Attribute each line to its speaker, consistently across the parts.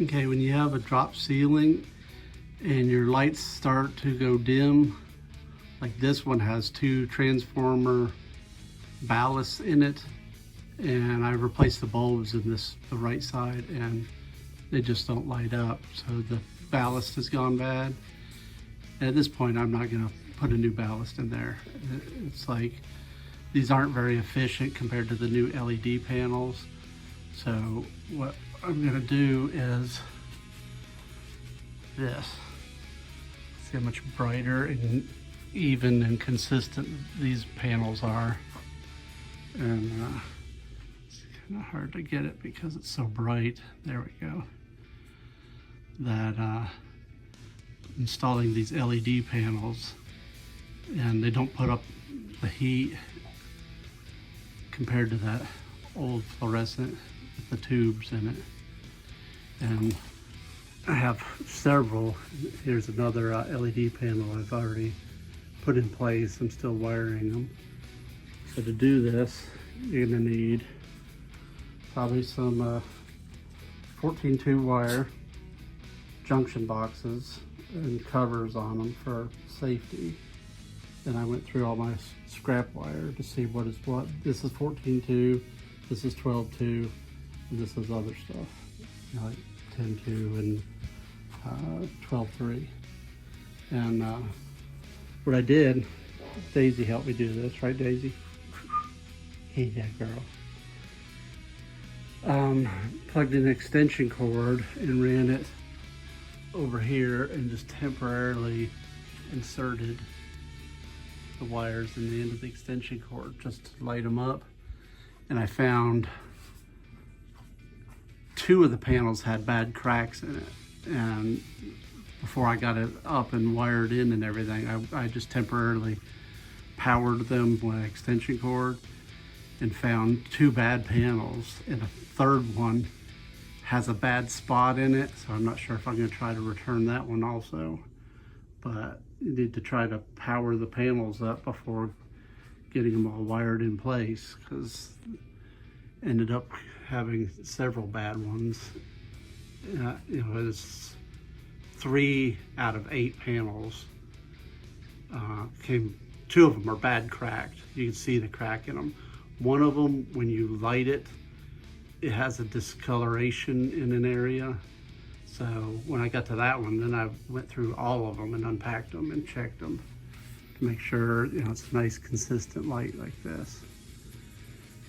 Speaker 1: Okay, when you have a drop ceiling and your lights start to go dim, like this one has 2 transformer ballasts in it, and I replaced the bulbs in the right side, and they just don't light up, so the ballast has gone bad. And at this point, I'm not gonna put a new ballast in there. It's like, these aren't very efficient compared to the new LED panels. So what I'm gonna do is this. See how much brighter and even and consistent these panels are. And it's kind of hard to get it because it's so bright. There we go. That installing these LED panels, and they don't put up the heat compared to that old fluorescent with the tubes in it. And I have several. Here's another LED panel I've already put in place. I'm still wiring them. So to do this, you're gonna need probably some 14-2 wire, junction boxes, and covers on them for safety. Then I went through all my scrap wire to see what is what. This is 14-2, this is 12-2, and this is other stuff, you know, like 10-2 and 12-3. And what I did, Daisy helped me do this, right Daisy? Hey, that girl. Plugged in an extension cord and ran it over here and just temporarily inserted the wires in the end of the extension cord just to light them up. And I found 2 of the panels had bad cracks in it, and before I got it up and wired in and everything, I just temporarily powered them with an extension cord and found 2 bad panels, and a third one has a bad spot in it, so I'm not sure if I'm going to try to return that one also. But you need to try to power the panels up before getting them all wired in place, because ended up having several bad ones. You know, it's 3 out of 8 panels came. 2 of them are bad cracked. You can see the crack in them. One of them, when you light it, it has a discoloration in an area. So when I got to that one, then I went through all of them and unpacked them and checked them to make sure, you know, it's a nice consistent light like this.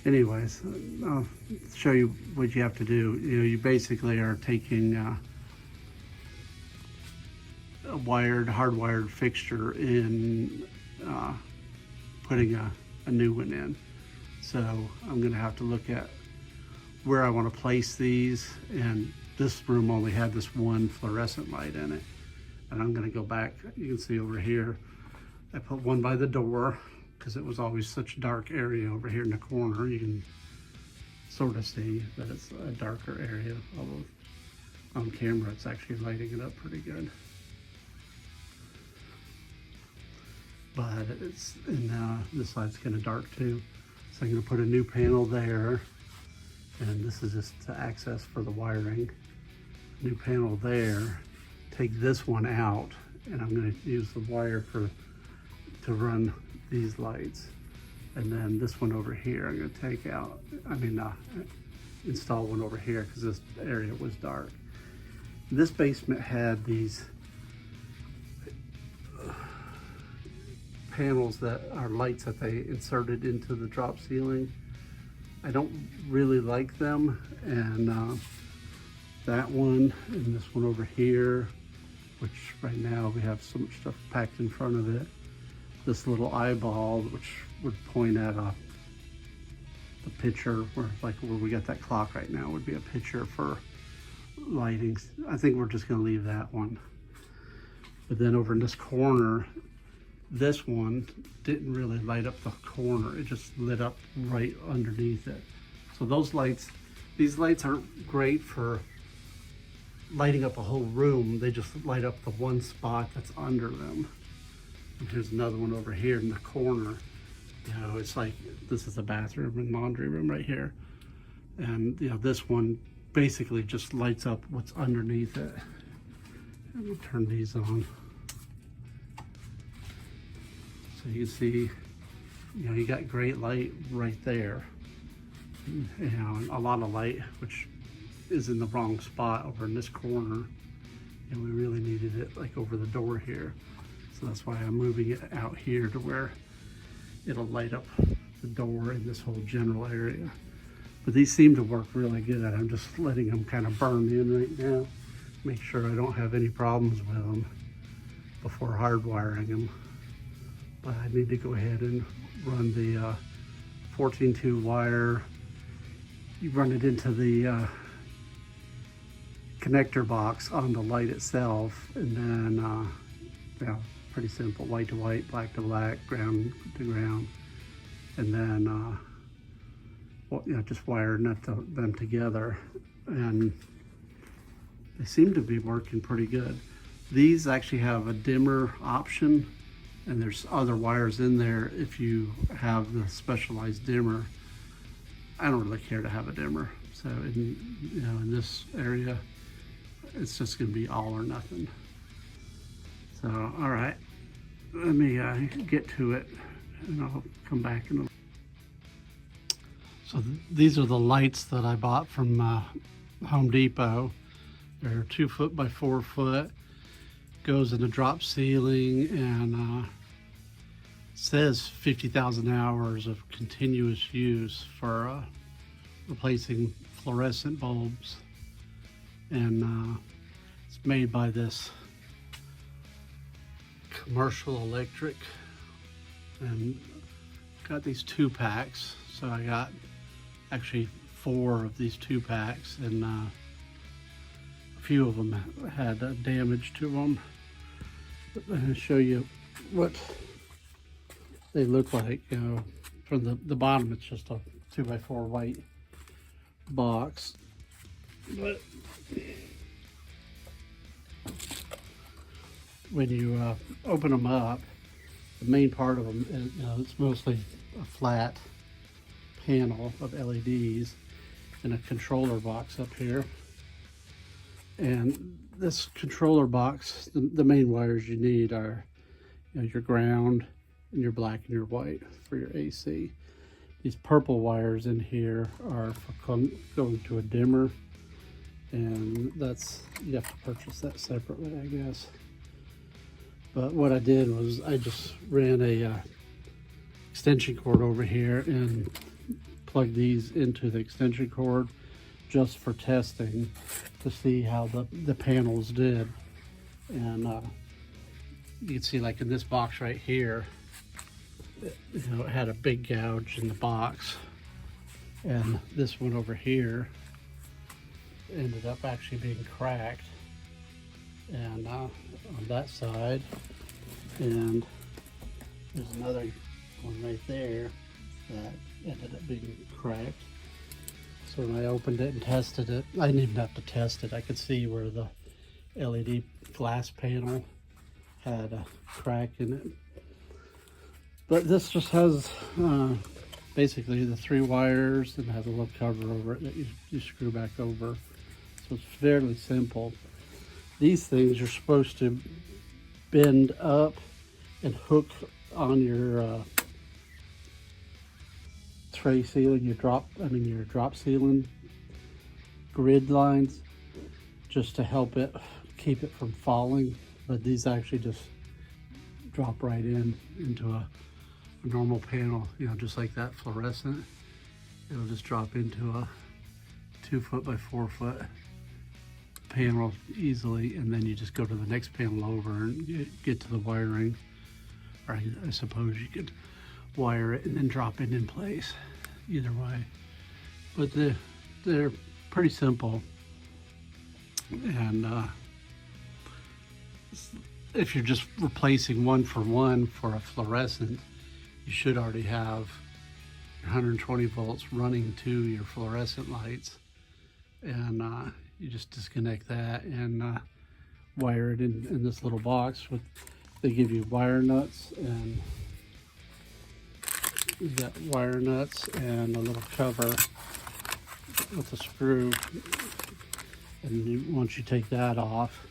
Speaker 1: Anyways, I'll show you what you have to do. You know, you basically are taking a hardwired fixture in, putting a new one in. So I'm gonna have to look at where I want to place these, and this room only had this one fluorescent light in it, and I'm going to go back. You can see over here I put one by the door because it was always such a dark area over here in the corner. You can sort of see that it's a darker area, although on camera it's actually lighting it up pretty good. But it's, and this side's kind of dark too, so I'm going to put a new panel there. And this is just to access for the wiring. New panel there. Take this one out, and I'm going to use the wire to run these lights. And then this one over here, I'm going to take out. Install one over here because this area was dark. This basement had these panels that are lights that they inserted into the drop ceiling. I don't really like them, and that one and this one over here, which right now we have so much stuff packed in front of it. This little eyeball, which would point at the picture, where we got that clock right now, would be a picture for lighting. I think we're just gonna leave that one. But then over in this corner, this one didn't really light up the corner. It just lit up right underneath it. So those lights, these lights aren't great for lighting up a whole room. They just light up the one spot that's under them. And here's another one over here in the corner. You know, it's like, this is a bathroom and laundry room right here. And you know, this one basically just lights up what's underneath it. Let me turn these on. So you can see, you know, you got great light right there. You know, and a lot of light, which is in the wrong spot over in this corner. And we really needed it like over the door here. So that's why I'm moving it out here to where it'll light up the door in this whole general area. But these seem to work really good. I'm just letting them kind of burn in right now. Make sure I don't have any problems with them before hardwiring them. But I need to go ahead and run the 14-2 wire. You run it into the connector box on the light itself, and then yeah, pretty simple, white to white, black to black, ground to ground, and then well, you know, just wire them together, and they seem to be working pretty good. These actually have a dimmer option, and there's other wires in there if you have the specialized dimmer. I don't really care to have a dimmer, so in this area, it's just going to be all or nothing. So, all right, let me get to it, and I'll come back in a. So these are the lights that I bought from Home Depot. They're 2 foot by 4 foot, goes in a drop ceiling, and says 50,000 hours of continuous use for replacing fluorescent bulbs. And it's made by this Commercial Electric, and got these 2 packs. So I got actually 4 of these 2 packs, and a few of them had damage to them. But I'm going to show you what they look like. You know, from the bottom, it's just a 2 by 4 white box, but when you open them up, the main part of them is, you know, it's mostly a flat panel of LEDs and a controller box up here. And this controller box, the main wires you need are, you know, your ground and your black and your white for your AC. These purple wires in here are for going to a dimmer, and that's, you have to purchase that separately, I guess. But what I did was I just ran a extension cord over here and plugged these into the extension cord just for testing to see how the panels did. And you can see, like in this box right here, you know, it had a big gouge in the box, and this one over here ended up actually being cracked, and on that side, and there's another one right there that ended up being cracked. So when I opened it and tested it, I didn't even have to test it. I could see where the LED glass panel had a crack in it. But this just has basically the 3 wires, and has a little cover over it that you screw back over. So it's fairly simple. These things are supposed to bend up and hook on your tray ceiling, your drop ceiling grid lines, just to help it keep it from falling. But these actually just drop right into a normal panel, you know, just like that fluorescent. It'll just drop into a 2 foot by 4 foot panel easily, and then you just go to the next panel over and get to the wiring. Or I suppose you could wire it and then drop it in place, either way. But they're pretty simple, and if you're just replacing one for a fluorescent, you should already have your 120 volts running to your fluorescent lights, and you just disconnect that and wire it in this little box. They give you wire nuts, and you got wire nuts and a little cover with a screw. And once you take that off,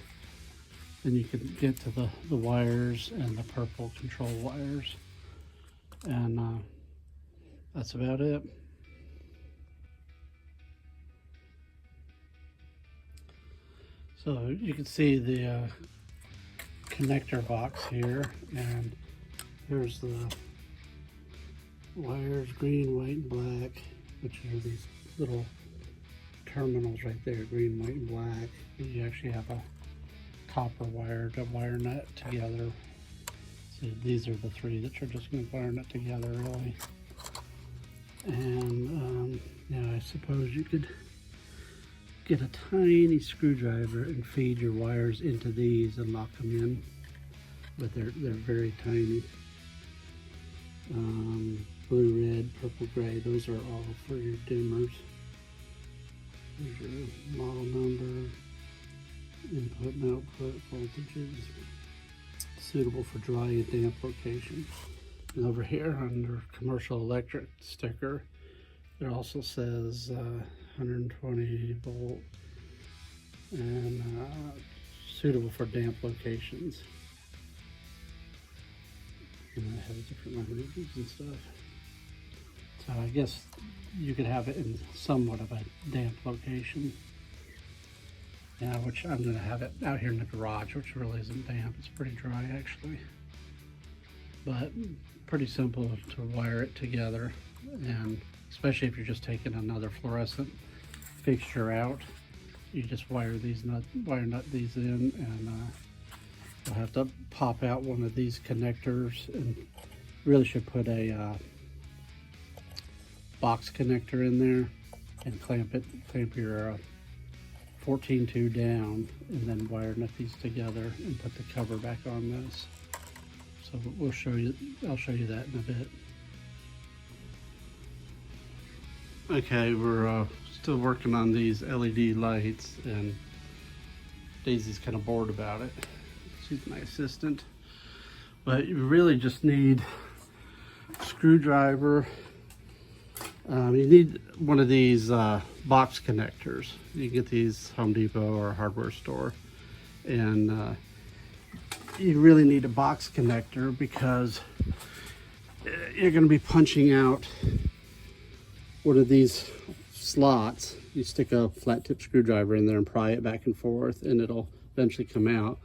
Speaker 1: then you can get to the wires and the purple control wires. And that's about it. So you can see the connector box here, and here's the wires, green, white, and black, which are these little terminals right there, green, white, and black. You actually have a copper wire to wire nut together. So these are the three that you're just going to wire nut together, really. And yeah, I suppose you could get a tiny screwdriver and feed your wires into these and lock them in, but they're very tiny. Blue, red, purple, gray, those are all for your dimmers. There's your model number, input and output voltages, suitable for dry and damp locations. And over here under commercial electric sticker, it also says 120 volt and suitable for damp locations. And it has different languages and stuff. So I guess you could have it in somewhat of a damp location. Yeah, which I'm going to have it out here in the garage, which really isn't damp. It's pretty dry actually. But pretty simple to wire it together, and especially if you're just taking another fluorescent fixture out, you just wire nut these in, and you'll have to pop out one of these connectors, and really should put a box connector in there and clamp your 14-2 down, and then wire nut these together and put the cover back on this. So I'll show you that in a bit. Okay, we're still working on these LED lights, and Daisy's kind of bored about it. She's my assistant. But you really just need a screwdriver. You need one of these box connectors. You can get these Home Depot or a hardware store. And you really need a box connector because you're going to be punching out one of these slots. You stick a flat tip screwdriver in there and pry it back and forth, and it'll eventually come out.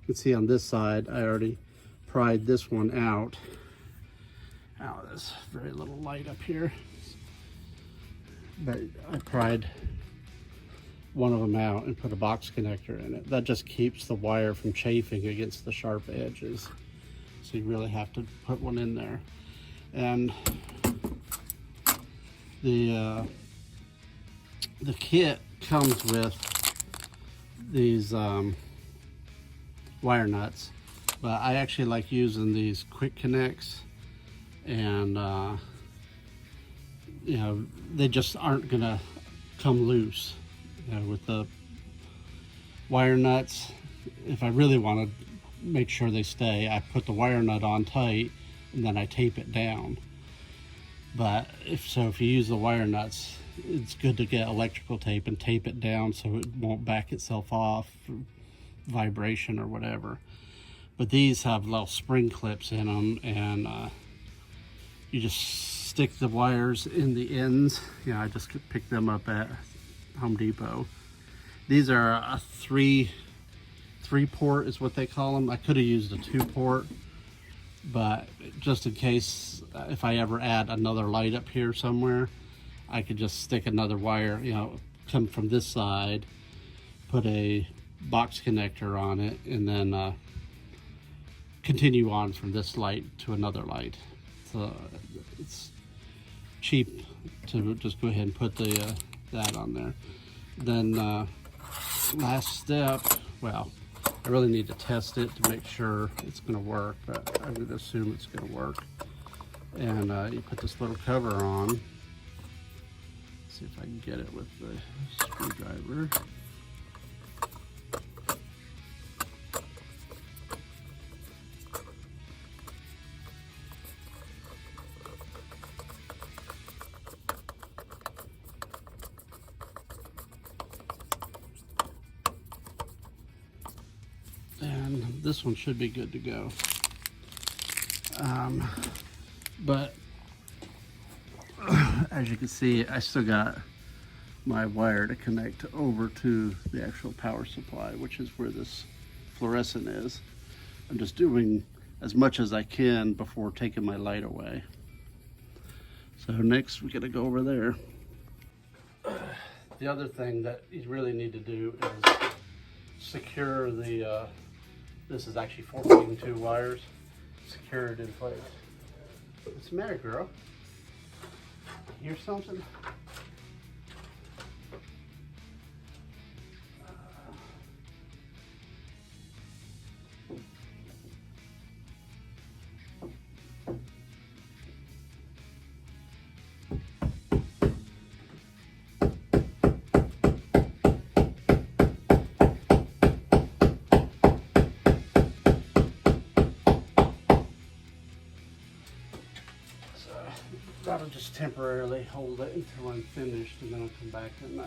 Speaker 1: You can see on this side I already pried this one out. Now there's very little light up here, but I pried one of them out and put a box connector in it. That just keeps the wire from chafing against the sharp edges. So you really have to put one in there. And the kit comes with these wire nuts, but I actually like using these quick connects, and you know, they just aren't gonna come loose. You know, with the wire nuts, if I really want to make sure they stay, I put the wire nut on tight and then I tape it down. But if you use the wire nuts, it's good to get electrical tape and tape it down so it won't back itself off for vibration or whatever. But these have little spring clips in them, and you just stick the wires in the ends. You know, I just picked them up at Home Depot. These are a three port is what they call them. I could have used a 2-port, but just in case, if I ever add another light up here somewhere, I could just stick another wire, you know, come from this side, put a box connector on it, and then continue on from this light to another light. So it's cheap to just go ahead and put the that on there. Then last step, well, I really need to test it to make sure it's going to work, but I'm going to assume it's going to work. And you put this little cover on. Let's see if I can get it with the screwdriver. this one should be good to go. But as you can see, I still got my wire to connect over to the actual power supply, which is where this fluorescent is. I'm just doing as much as I can before taking my light away. So next we gotta go over there. The other thing that you really need to do is secure the, this is actually 14-2 wires, secure it in place. What's the matter, girl? Hear something? That'll just temporarily hold it until I'm finished, and then I'll come back and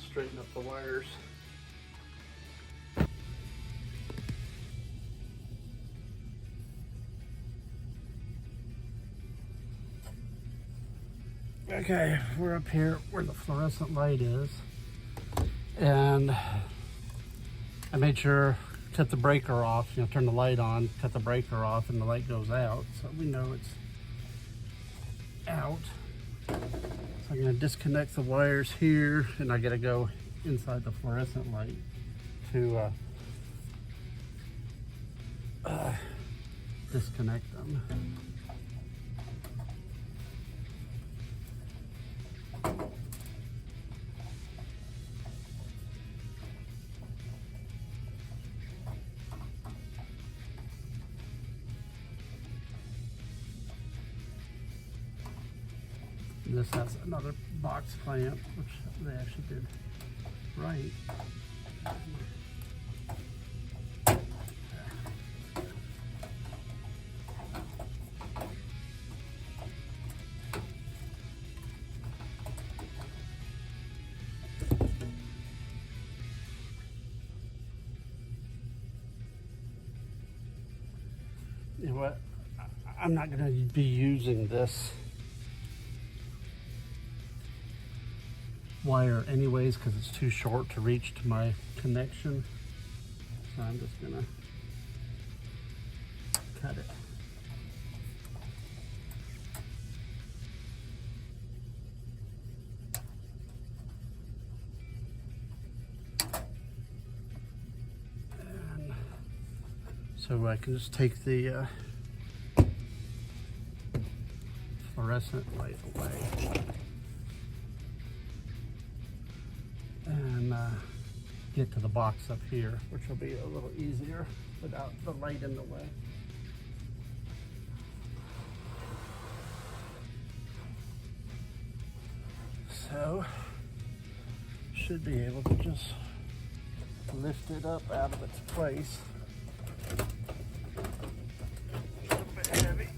Speaker 1: straighten up the wires. Okay, we're up here where the fluorescent light is, and I made sure cut the breaker off, you know, turn the light on, cut the breaker off, and the light goes out, so we know it's out. So I'm going to disconnect the wires here, and I got to go inside the fluorescent light to disconnect them. And this has another box clamp, which they actually did right. You know what? I'm not going to be using this wire anyways because it's too short to reach to my connection. So I'm just going to cut it. And so I can just take the fluorescent light away and get to the box up here, which will be a little easier without the light in the way. So should be able to just lift it up out of its place. A little bit heavy.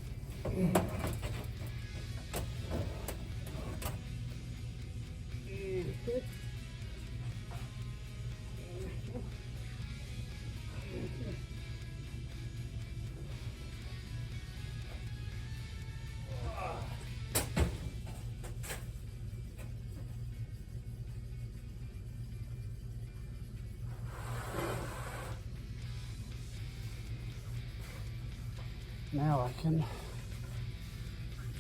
Speaker 1: Now I can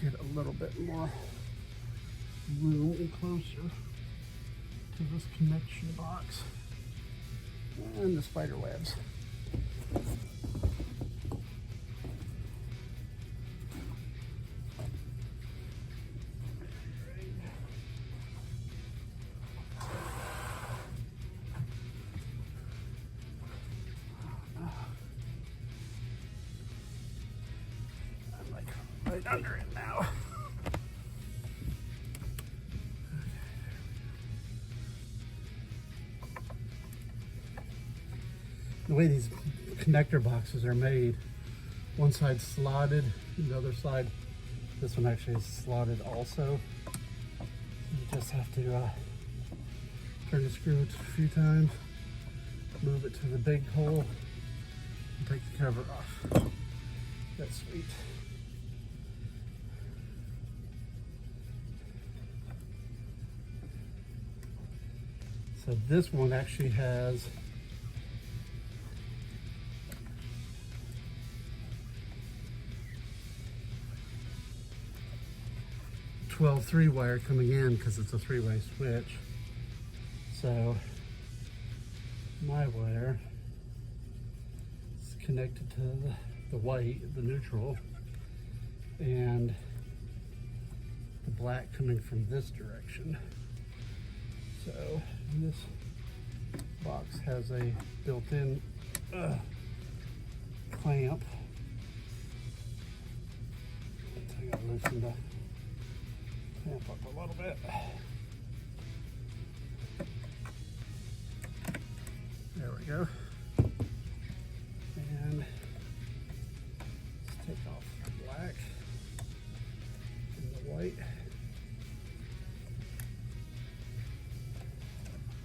Speaker 1: get a little bit more room and closer to this connection box and the spider webs. Right under it now. The way these connector boxes are made, one side's slotted, and the other side, this one actually is slotted also. You just have to turn the screw a few times, move it to the big hole, and take the cover off. That's sweet. So this one actually has three wire coming in because it's a three-way switch. So my wire is connected to the white, the neutral, and the black coming from this direction. So this box has a built-in clamp. I gotta loosen the clamp up a little bit. There we go. And let's take off the black and the white.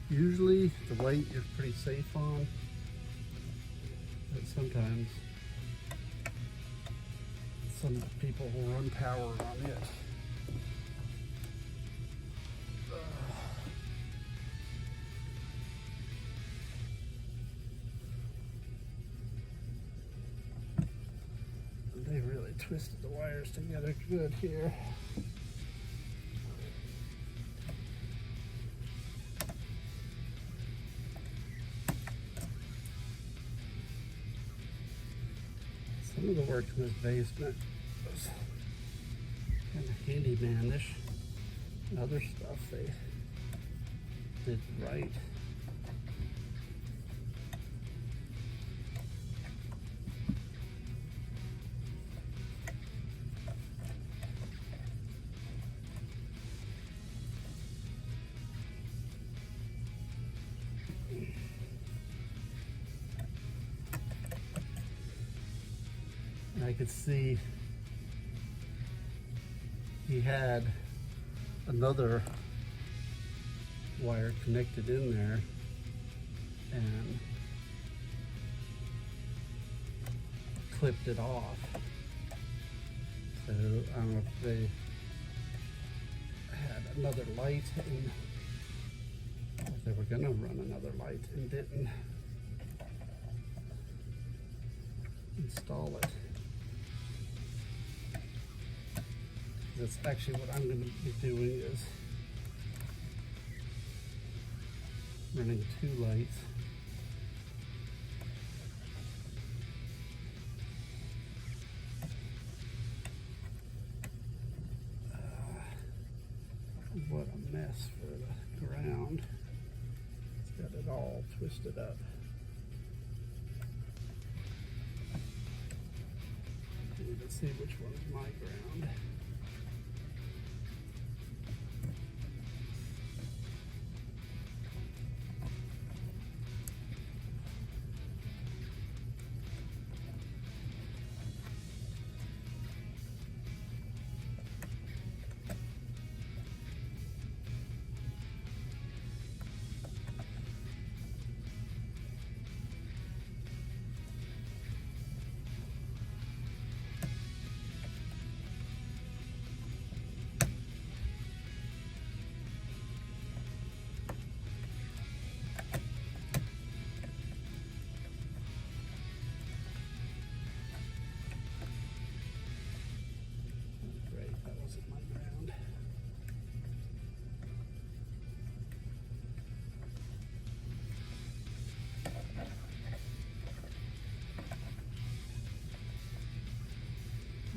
Speaker 1: Usually the white you're pretty safe on, but sometimes some people will run power on it. They really twisted the wires together good here. Some of the work in this basement was kind of handyman-ish. And other stuff they did right. And I could see he had another wire connected in there and clipped it off. So I don't know if they had another light and if they were gonna run another light and didn't install it. That's actually what I'm going to be doing is running two lights. What a mess for the ground. It's got it all twisted up. Let's see which one is my ground.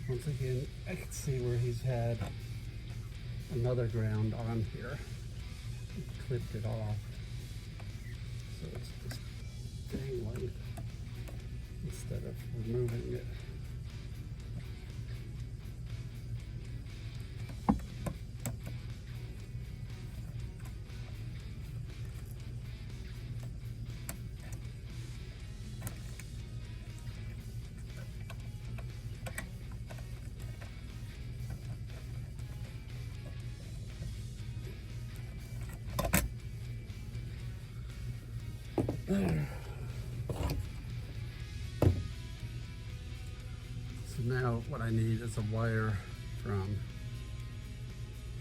Speaker 1: Once again, I can see where he's had another ground on here. He clipped it off. So it's just dangling instead of removing it. There. So now what I need is a wire from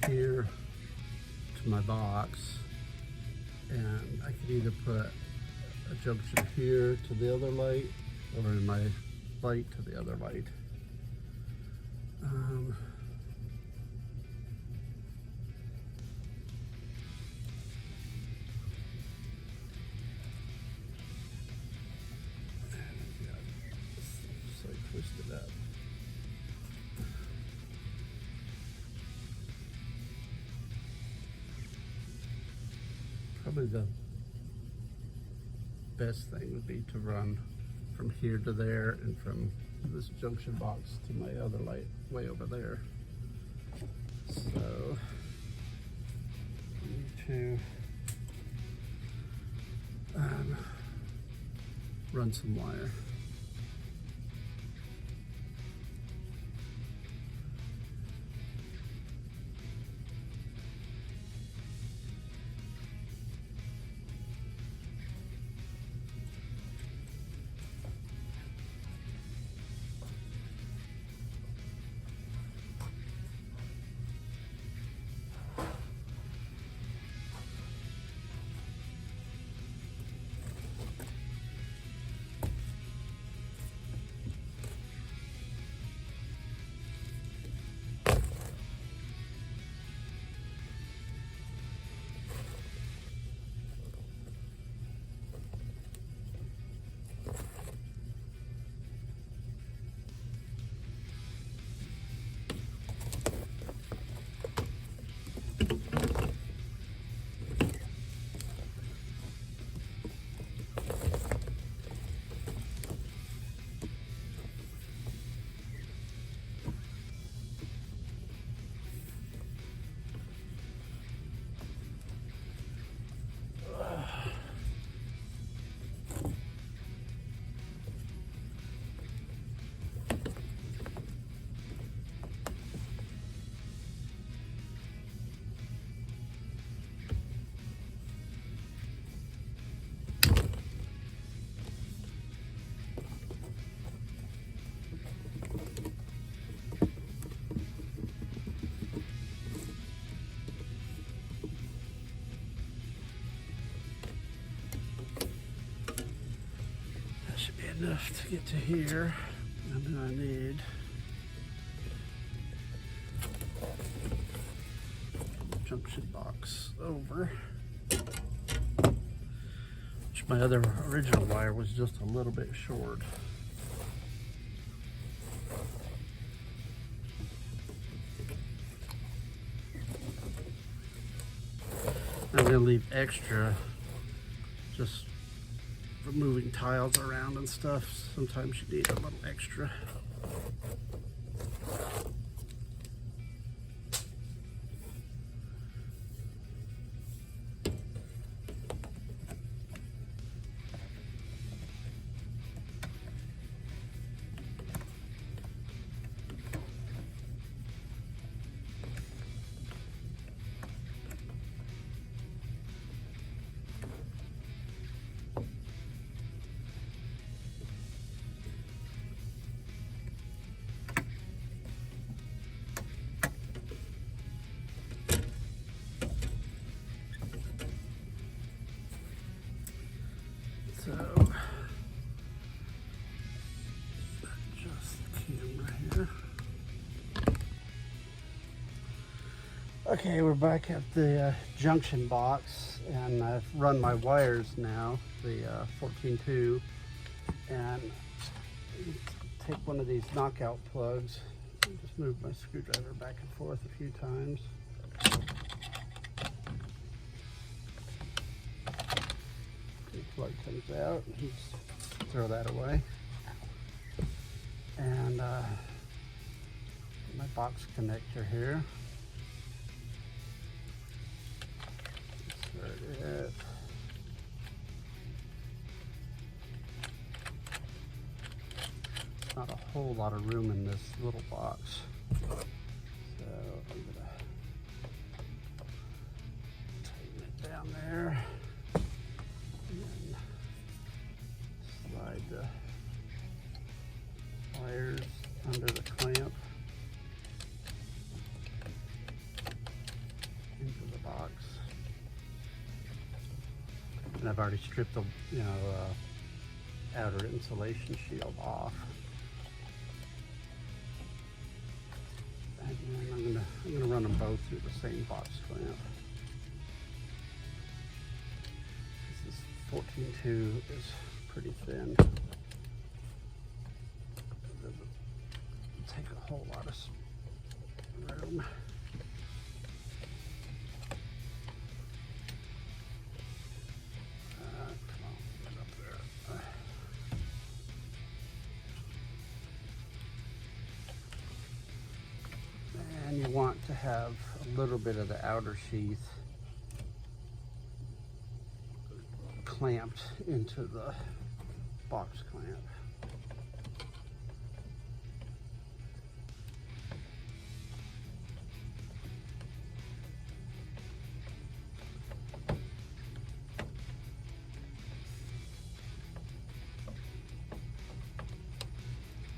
Speaker 1: here to my box, and I can either put a junction here to the other light or in my light to the other light. So I twist it up. Probably the best thing would be to run from here to there and from this junction box to my other light way over there. So I need to run some wire. Should be enough to get to here. And then I need junction box over, which my other original wire was just a little bit short. I'm going to leave extra just for moving tiles around and stuff. Sometimes you need a little extra. So adjust the camera here. Okay, we're back at the junction box, and I've run my wires now, the 14-2, and take one of these knockout plugs and just move my screwdriver back and forth a few times. Plug comes out, and you just throw that away. And my box connector here. Insert it. Not a whole lot of room in this little box, so I'm gonna tighten it down there. Slide the wires under the I've already stripped the outer insulation shield off. And then I'm gonna run them both through the same box clamp. This is 14.2 is pretty thin. It doesn't take a whole lot of room. And you want to have a little bit of the outer sheath clamped into the box clamp.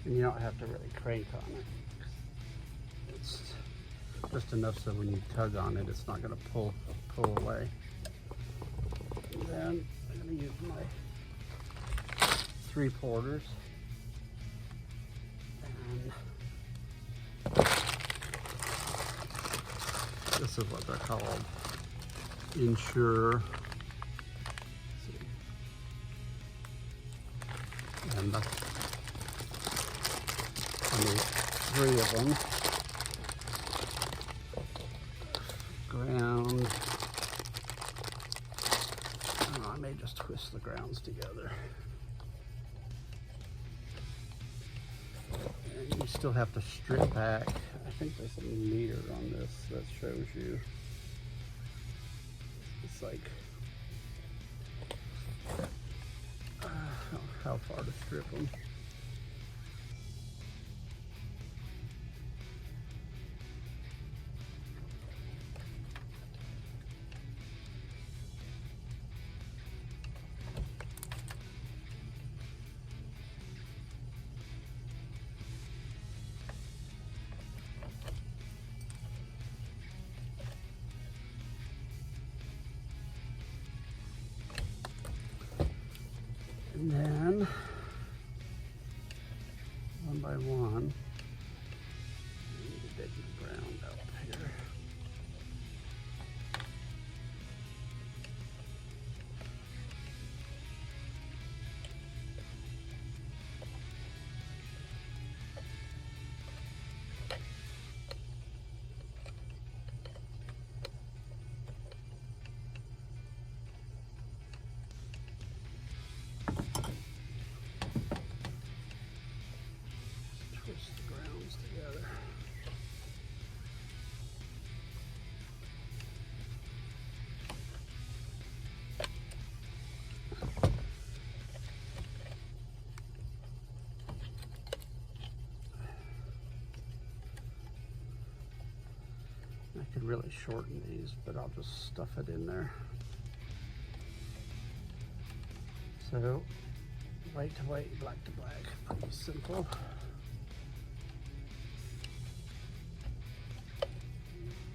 Speaker 1: And you don't have to really crank on it. It's just enough so when you tug on it, it's not going to pull away. And then I'm going to use my 3/4. And this is what they're called. Ensure. And three of them. Ground. Oh, I may just twist the grounds together. And you still have to strip back. I think there's a meter on this that shows you. It's like how far to strip them. And then, one by one, I need to dig the ground out here. Twist the grounds together. I could really shorten these, but I'll just stuff it in there. So, white to white, black to black, pretty simple.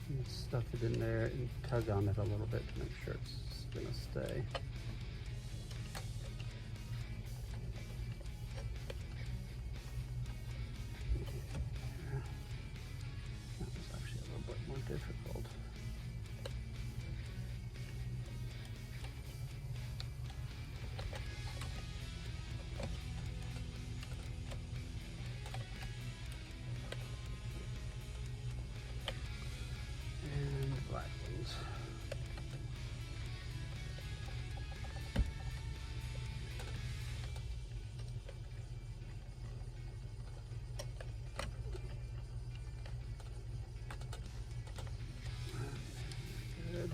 Speaker 1: And stuff it in there and tug on it a little bit to make sure it's gonna stay. That was actually a little bit more difficult. Black ones. Good.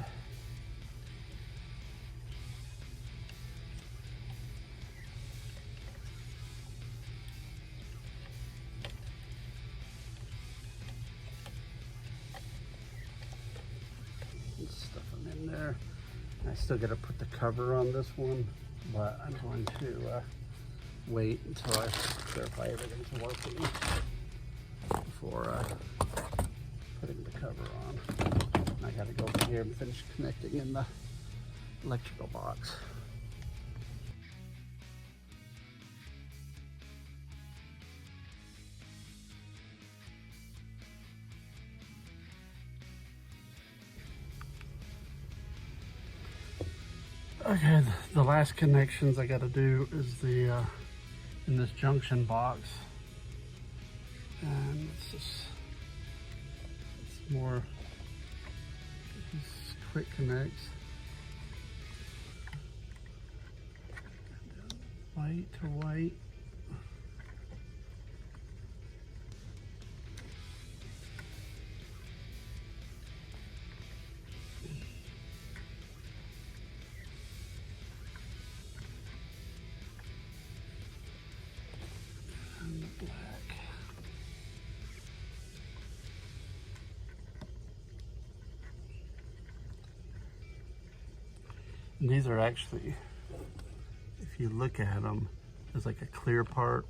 Speaker 1: Stuff them in there. I still got to put the cover on this one, but I'm going to wait until I verify everything's working before putting the cover on. I got to go over here and finish connecting in the electrical box. Okay, the last connections I got to do is the in this junction box, and it's more these quick connects, white to white. Black. And these are actually, if you look at them, there's like a clear part,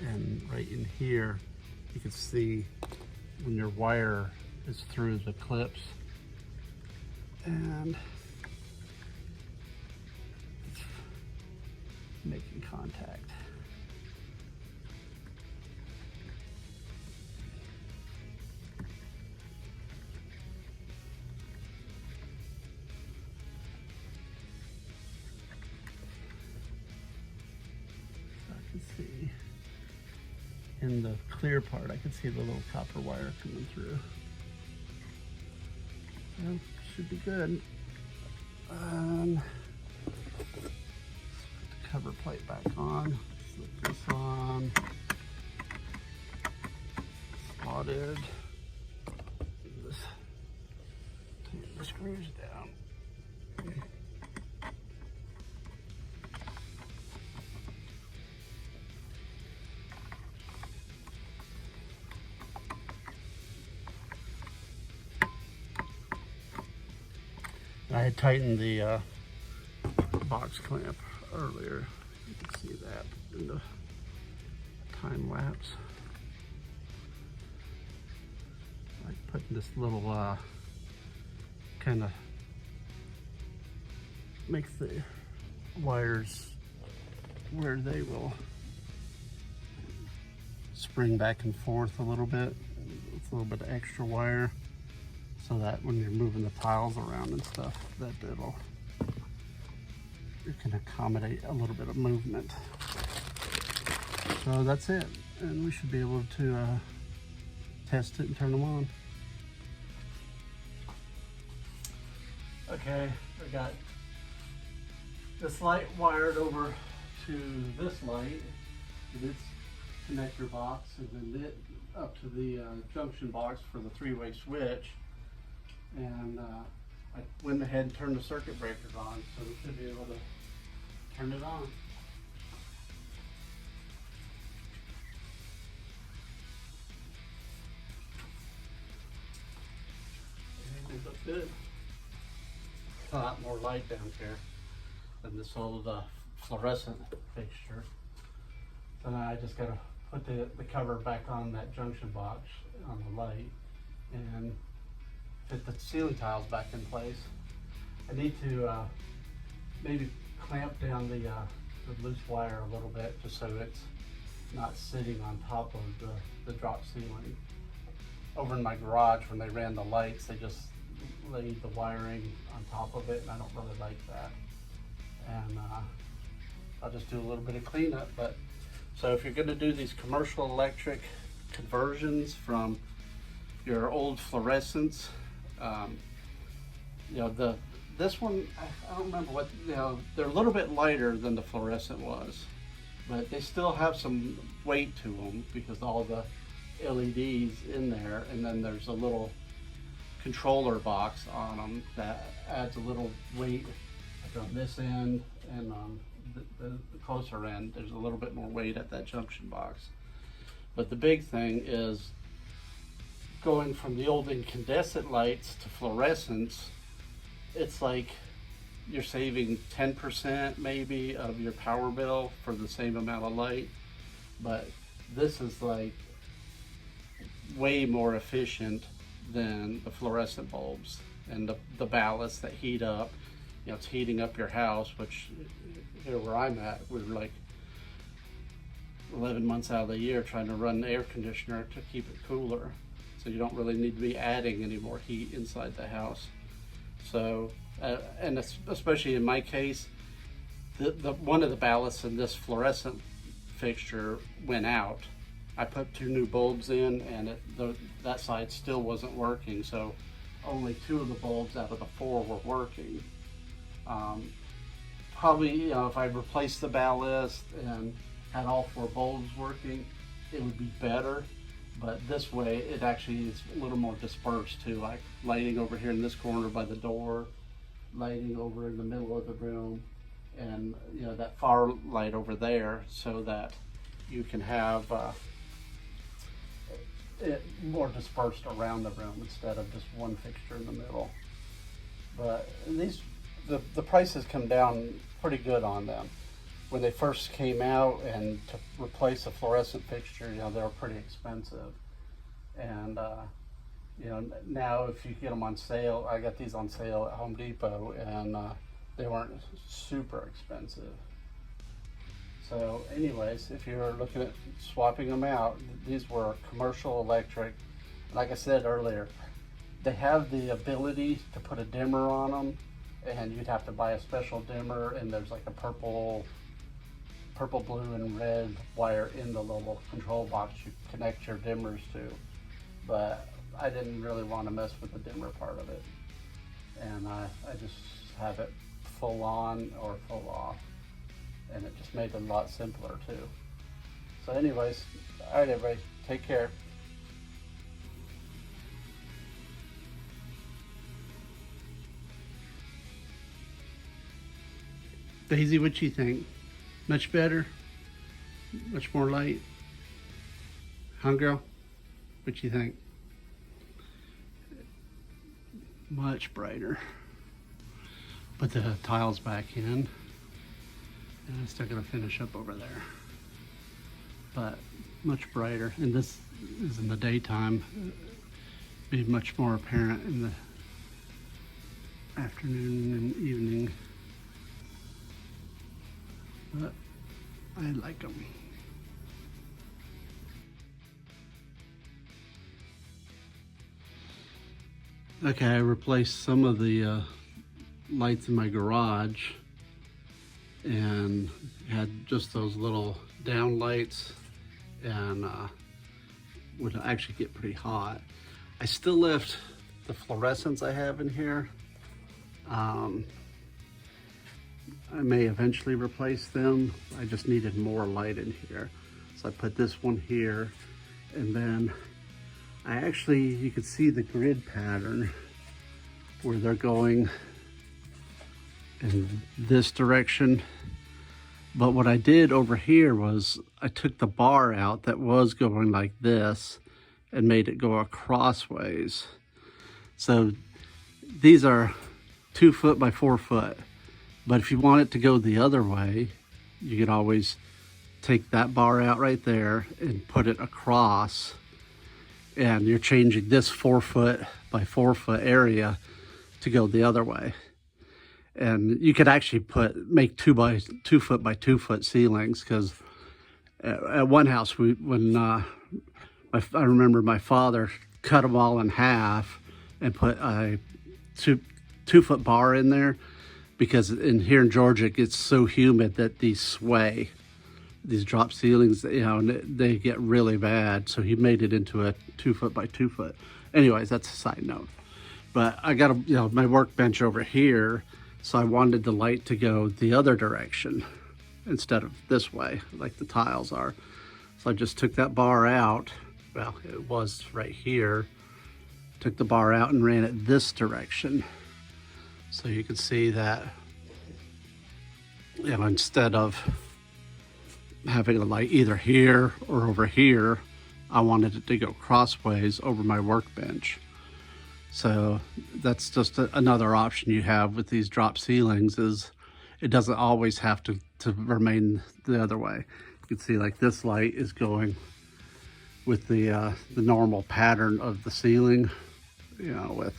Speaker 1: and right in here you can see when your wire is through the clips, and it's making contact. See in the clear part, I can see the little copper wire coming through. Well, should be good. Let's put the cover plate back on. Slip this on. Slotted. Just take the screws down. I had tightened the box clamp earlier. You can see that in the time lapse. Like putting this little kind of makes the wires where they will spring back and forth a little bit. It's a little bit of extra wire, so that when you're moving the tiles around and stuff, that you can accommodate a little bit of movement. So that's it, and we should be able to test it and turn them on. Okay, I got this light wired over to this light, this connector box, and then it up to the junction box for the three-way switch. And I went ahead and turned the circuit breakers on, so we should be able to turn it on. Everything looks good. A lot more light down here than this old fluorescent fixture. So now I just gotta put the cover back on that junction box on the light and fit the ceiling tiles back in place. I need to maybe clamp down the loose wire a little bit, just so it's not sitting on top of the drop ceiling. Over in my garage, when they ran the lights, they just laid the wiring on top of it, and I don't really like that. And I'll just do a little bit of cleanup. But so if you're going to do these commercial electric conversions from your old fluorescents, you know, this one, I don't remember what, you know, they're a little bit lighter than the fluorescent was, but they still have some weight to them because all the LEDs in there, and then there's a little controller box on them that adds a little weight. Like on this end and on the closer end, there's a little bit more weight at that junction box. But the big thing is going from the old incandescent lights to fluorescents. It's like you're saving 10% maybe of your power bill for the same amount of light, but this is like way more efficient than the fluorescent bulbs and the ballast that heat up. You know, it's heating up your house, which here where I'm at, we're like 11 months out of the year trying to run the air conditioner to keep it cooler. So you don't really need to be adding any more heat inside the house. So, and especially in my case, the one of the ballasts in this fluorescent fixture went out. I put 2 new bulbs in, and that side still wasn't working. So only 2 of the bulbs out of the 4 were working. Probably, you know, if I replaced the ballast and had all 4 bulbs working, it would be better. But this way, it actually is a little more dispersed too, like lighting over here in this corner by the door, lighting over in the middle of the room, and you know, that far light over there, so that you can have it more dispersed around the room instead of just one fixture in the middle. But the prices come down pretty good on them. When they first came out, and to replace a fluorescent fixture, you know, they were pretty expensive. And you know, now if you get them on sale, I got these on sale at Home Depot, and they weren't super expensive. So anyways, if you're looking at swapping them out, these were commercial electric. Like I said earlier, they have the ability to put a dimmer on them, and you'd have to buy a special dimmer, and there's like a purple, blue, and red wire in the little control box you connect your dimmers to. But I didn't really want to mess with the dimmer part of it, and I just have it full on or full off, and it just made it a lot simpler too. So anyways, all right everybody, take care. Daisy, what you think? Much better? Much more light? Huh, girl? What you think? Much brighter. Put the tiles back in, and I'm still gonna finish up over there. But much brighter, and this is in the daytime. Be much more apparent in the afternoon and evening. But I like them. Okay, I replaced some of the lights in my garage, and had just those little down lights, and would actually get pretty hot. I still left the fluorescents I have in here. I may eventually replace them. I just needed more light in here. So I put this one here, and then I actually, you could see the grid pattern where they're going in this direction. But what I did over here was I took the bar out that was going like this and made it go crossways. So these are 2 foot by 4 foot. But if you want it to go the other way, you could always take that bar out right there and put it across, and you're changing this 4 foot by 4 foot area to go the other way. And you could actually make 2 foot by 2 foot ceilings, because at one house, I remember my father cut them all in half and put a 2 foot bar in there, because here in Georgia it gets so humid that these sway. These drop ceilings, you know, they get really bad. So he made it into a 2 foot by 2 foot. Anyways, that's a side note. But I got my workbench over here, so I wanted the light to go the other direction instead of this way, like the tiles are. So I just took that bar out. Well, it was right here. Took the bar out and ran it this direction. So you can see that, you know, instead of having a light either here or over here, I wanted it to go crossways over my workbench. So that's just another option you have with these drop ceilings, is it doesn't always have to remain the other way. You can see like this light is going with the normal pattern of the ceiling, you know,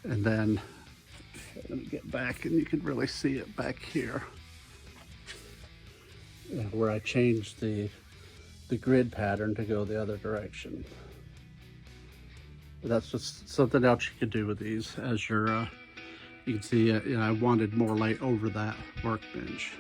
Speaker 1: and then let me get back and you can really see it back here, where I changed the grid pattern to go the other direction. But that's just something else you can do with these as your, you can see, I wanted more light over that workbench.